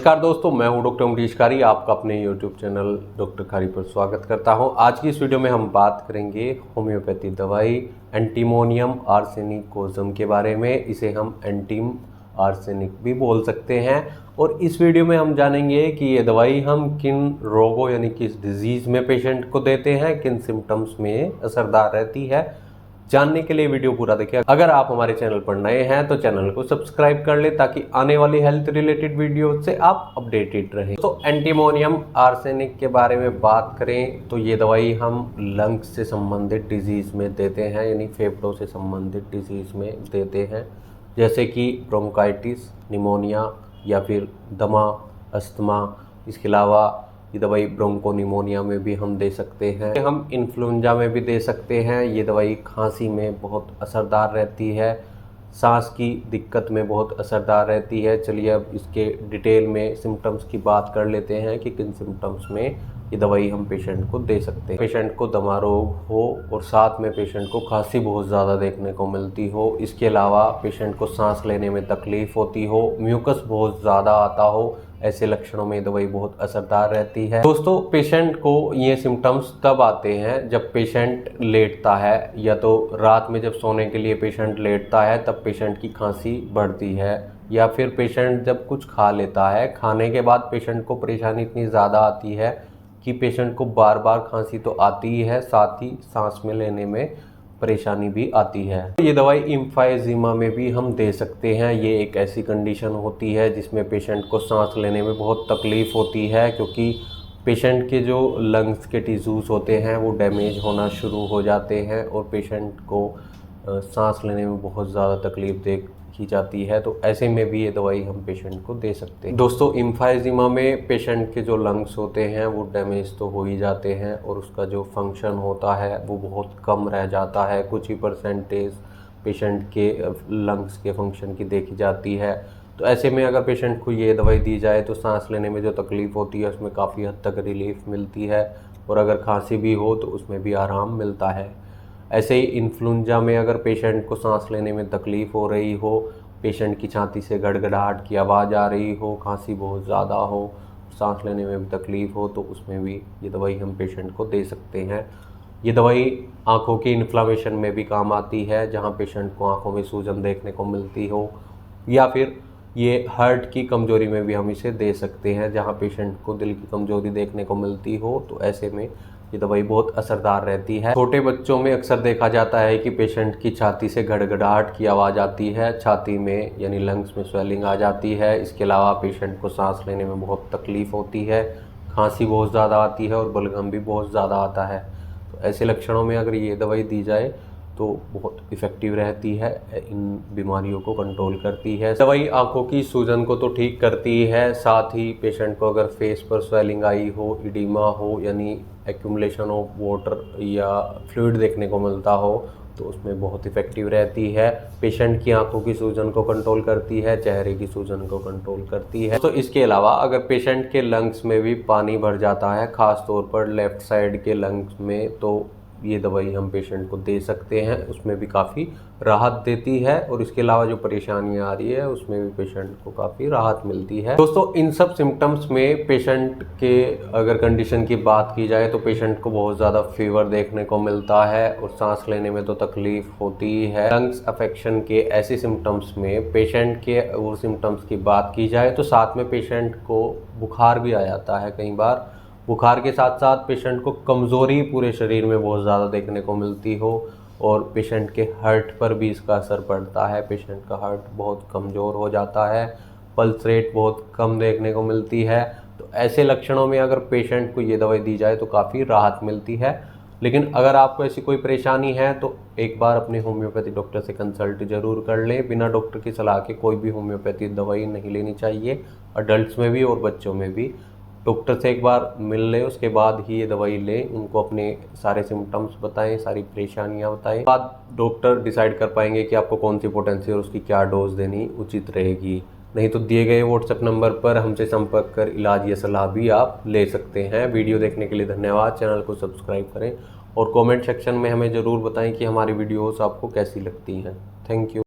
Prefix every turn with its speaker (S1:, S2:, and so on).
S1: नमस्कार दोस्तों, मैं हूं डॉक्टर अमरीश कारी, आपका अपने YouTube चैनल डॉक्टर कारी पर स्वागत करता हूं। आज की इस वीडियो में हम बात करेंगे होम्योपैथी दवाई एंटीमोनियम आर्सेनिकोजम के बारे में। इसे हम एंटीम आर्सेनिक भी बोल सकते हैं। और इस वीडियो में हम जानेंगे कि ये दवाई हम किन रोगों यानी किस डिजीज़ में पेशेंट को देते हैं, किन सिम्टम्स में असरदार रहती है। जानने के लिए वीडियो पूरा देखें। अगर आप हमारे चैनल पर नए हैं तो चैनल को सब्सक्राइब कर लें ताकि आने वाली हेल्थ रिलेटेड वीडियो से आप अपडेटेड रहें। तो एंटीमोनियम आर्सेनिक के बारे में बात करें तो ये दवाई हम लंग्स से संबंधित डिजीज़ में देते हैं, यानी फेफड़ों से संबंधित डिजीज़ में देते हैं, जैसे कि ब्रोंकाइटिस, निमोनिया या फिर दमा, अस्थमा। इसके अलावा ये दवाई ब्रोंकोनिमोनिया में भी हम दे सकते हैं, हम इन्फ्लुएंजा में भी दे सकते हैं। ये दवाई खांसी में बहुत असरदार रहती है, सांस की दिक्कत में बहुत असरदार रहती है। चलिए अब इसके डिटेल में सिम्टम्स की बात कर लेते हैं कि किन सिम्टम्स में ये दवाई हम पेशेंट को दे सकते हैं। पेशेंट को दमा रोग हो और साथ में पेशेंट को खांसी बहुत ज़्यादा देखने को मिलती हो, इसके अलावा पेशेंट को सांस लेने में तकलीफ़ होती हो, म्यूकस बहुत ज़्यादा आता हो, ऐसे लक्षणों में दवाई बहुत असरदार रहती है। दोस्तों, पेशेंट को ये सिम्टम्स तब आते हैं जब पेशेंट लेटता है, या तो रात में जब सोने के लिए पेशेंट लेटता है तब पेशेंट की खांसी बढ़ती है, या फिर पेशेंट जब कुछ खा लेता है, खाने के बाद पेशेंट को परेशानी इतनी ज़्यादा आती है कि पेशेंट को बार बार खांसी तो आती ही है, साथ ही सांस में लेने में परेशानी भी आती है। ये दवाई एम्फाइजीमा में भी हम दे सकते हैं। ये एक ऐसी कंडीशन होती है जिसमें पेशेंट को सांस लेने में बहुत तकलीफ़ होती है, क्योंकि पेशेंट के जो लंग्स के टिश्यूज़ होते हैं वो डैमेज होना शुरू हो जाते हैं और पेशेंट को सांस लेने में बहुत ज़्यादा तकलीफ़ देखी जाती है। तो ऐसे में भी ये दवाई हम पेशेंट को दे सकते हैं। दोस्तों, एम्फाइजीमा में पेशेंट के जो लंग्स होते हैं वो डैमेज तो हो ही जाते हैं और उसका जो फंक्शन होता है वो बहुत कम रह जाता है। कुछ ही परसेंटेज पेशेंट के लंग्स के फंक्शन की देखी जाती है। तो ऐसे में अगर पेशेंट को ये दवाई दी जाए तो सांस लेने में जो तकलीफ़ होती है उसमें काफ़ी हद तक रिलीफ मिलती है, और अगर खांसी भी हो तो उसमें भी आराम मिलता है। ऐसे ही इन्फ्लुएंजा में अगर पेशेंट को सांस लेने में तकलीफ़ हो रही हो, पेशेंट की छाती से गड़गड़ाहट की आवाज़ आ रही हो, खांसी बहुत ज़्यादा हो, सांस लेने में भी तकलीफ़ हो, तो उसमें भी ये दवाई हम पेशेंट को दे सकते हैं। ये दवाई आँखों की इन्फ्लामेशन में भी काम आती है, जहाँ पेशेंट को आँखों में सूजन देखने को मिलती हो, या फिर ये हार्ट की कमज़ोरी में भी हम इसे दे सकते हैं, जहाँ पेशेंट को दिल की कमज़ोरी देखने को मिलती हो। तो ऐसे में ये दवाई बहुत असरदार रहती है। छोटे बच्चों में अक्सर देखा जाता है कि पेशेंट की छाती से गड़गड़ाहट की आवाज़ आती है, छाती में यानी लंग्स में स्वेलिंग आ जाती है। इसके अलावा पेशेंट को सांस लेने में बहुत तकलीफ़ होती है, खांसी बहुत ज़्यादा आती है और बलगम भी बहुत ज़्यादा आता है। तो ऐसे लक्षणों में अगर ये दवाई दी जाए तो बहुत इफ़ेक्टिव रहती है, इन बीमारियों को कंट्रोल करती है। दवाई आंखों की सूजन को तो ठीक करती है, साथ ही पेशेंट को अगर फेस पर स्वेलिंग आई हो, इडीमा हो यानी एक्यूमुलेशन ऑफ वाटर या फ्लूइड देखने को मिलता हो, तो उसमें बहुत इफ़ेक्टिव रहती है। पेशेंट की आंखों की सूजन को कंट्रोल करती है, चेहरे की सूजन को कंट्रोल करती है। तो इसके अलावा अगर पेशेंट के लंग्स में भी पानी भर जाता है, ख़ास तौर पर लेफ़्ट साइड के लंग्स में, तो ये दवाई हम पेशेंट को दे सकते हैं, उसमें भी काफ़ी राहत देती है। और इसके अलावा जो परेशानियां आ रही है उसमें भी पेशेंट को काफ़ी राहत मिलती है। दोस्तों, इन सब सिम्टम्स में पेशेंट के अगर कंडीशन की बात की जाए तो पेशेंट को बहुत ज़्यादा फीवर देखने को मिलता है और सांस लेने में तो तकलीफ़ होती ही है। लंग्स अफेक्शन के ऐसे सिम्टम्स में पेशेंट के और सिम्टम्स की बात की जाए तो साथ में पेशेंट को बुखार भी आ जाता है। कई बार बुखार के साथ साथ पेशेंट को कमज़ोरी पूरे शरीर में बहुत ज़्यादा देखने को मिलती हो, और पेशेंट के हार्ट पर भी इसका असर पड़ता है। पेशेंट का हार्ट बहुत कमज़ोर हो जाता है, पल्स रेट बहुत कम देखने को मिलती है। तो ऐसे लक्षणों में अगर पेशेंट को ये दवाई दी जाए तो काफ़ी राहत मिलती है। लेकिन अगर आपको ऐसी कोई परेशानी है तो एक बार अपने होम्योपैथी डॉक्टर से कंसल्ट ज़रूर कर लें। बिना डॉक्टर की सलाह के कोई भी होम्योपैथी दवाई नहीं लेनी चाहिए, अडल्ट्स में भी और बच्चों में भी। डॉक्टर से एक बार मिल लें, उसके बाद ही ये दवाई लें। उनको अपने सारे सिम्टम्स बताएं, सारी परेशानियां बताएं, बाद डॉक्टर डिसाइड कर पाएंगे कि आपको कौन सी पोटेंसी और उसकी क्या डोज देनी उचित रहेगी। नहीं तो दिए गए व्हाट्सएप नंबर पर हमसे संपर्क कर इलाज या सलाह भी आप ले सकते हैं। वीडियो देखने के लिए धन्यवाद। चैनल को सब्सक्राइब करें और कमेंट सेक्शन में हमें ज़रूर बताएं कि हमारी वीडियोस आपको कैसी लगती हैं। Thank you.